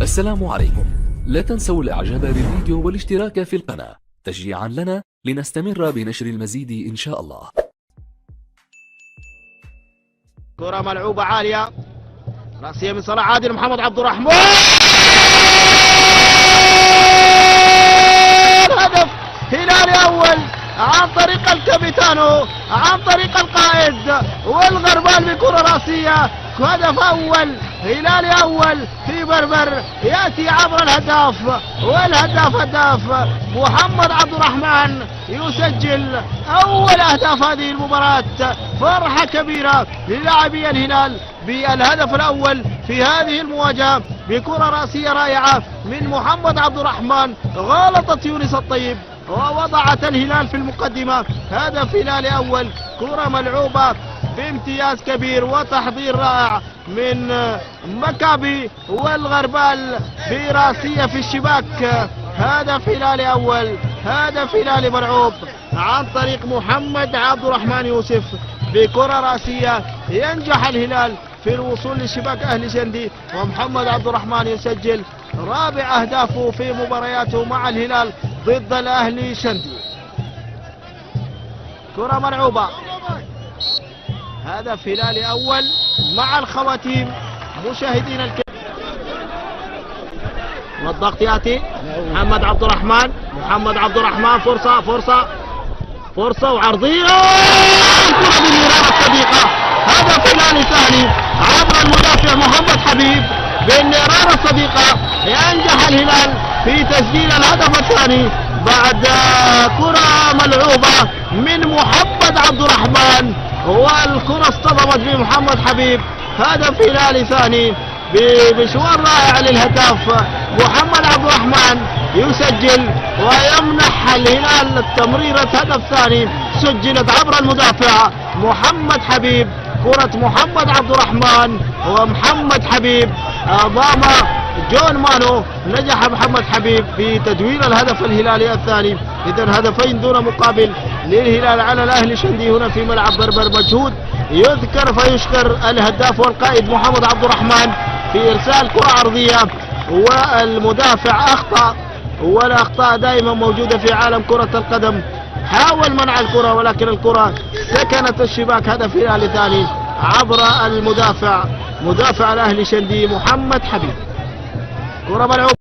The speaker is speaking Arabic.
السلام عليكم. لا تنسوا الاعجاب بالفيديو والاشتراك في القناة تشجيعا لنا لنستمر بنشر المزيد ان شاء الله. كرة ملعوبة عالية رأسية من صلاح عادل محمد عبد الرحمن، هدف هلالي أول عن طريق الكابيتانو، عن طريق القائد والغربال بكرة رأسية. هدف أول هلالي أول في بربر يأتي عبر الهداف، والهداف هداف محمد عبد الرحمن يسجل أول أهداف هذه المباراة. فرحة كبيرة للاعبي الهلال بالهدف الأول في هذه المواجهة بكرة رأسية رائعة من محمد عبد الرحمن، غلطت يونس الطيب ووضعت الهلال في المقدمة. هدف هلالي أول، كرة ملعوبة بامتياز كبير وتحضير رائع من مكابي والغربال براسية في الشباك. هدف هلالي أول، هدف هلالي ملعوب عن طريق محمد عبد الرحمن يوسف بكرة راسية. ينجح الهلال في الوصول لشباك أهلي شندي، ومحمد عبد الرحمن يسجل رابع أهدافه في مبارياته مع الهلال ضد الأهلي شندي. كرة ملعوبة، هدف هلالي أول مع الخواتيم مشاهدين الكرام. والضغط يأتي محمد عبد الرحمن، محمد عبد الرحمن فرصة فرصة وعرضية، كرة بالمرارة الصديقة. هدف هلالي ثاني عبر المدافع محمد حبيب بالمرارة الصديقة. ينجح الهلال في تسجيل الهدف الثاني بعد كرة ملعوبة من محمد عبد الرحمن، والكرة اصطدمت بمحمد حبيب. هدف هلالي ثاني بمشوار رائع للهداف محمد عبد الرحمن يسجل ويمنح الهلال تمريرة هدف ثاني سجلت عبر المدافع محمد حبيب. كرة محمد عبد الرحمن ومحمد حبيب أمام جون مانو، نجح محمد حبيب في تدوير الهدف الهلالي الثاني. إذن هدفين دون مقابل للهلال على الأهلي شندي هنا في ملعب بربر. مجهود يذكر فيشكر الهداف والقائد محمد عبد الرحمن في إرسال كرة عرضية، والمدافع أخطأ، والأخطاء دائما موجودة في عالم كرة القدم. حاول منع الكرة ولكن الكرة سكنت الشباك. هدف هلالي ثاني عبر المدافع، مدافع الأهلي شندي محمد حبيب. كرة ملعوبة.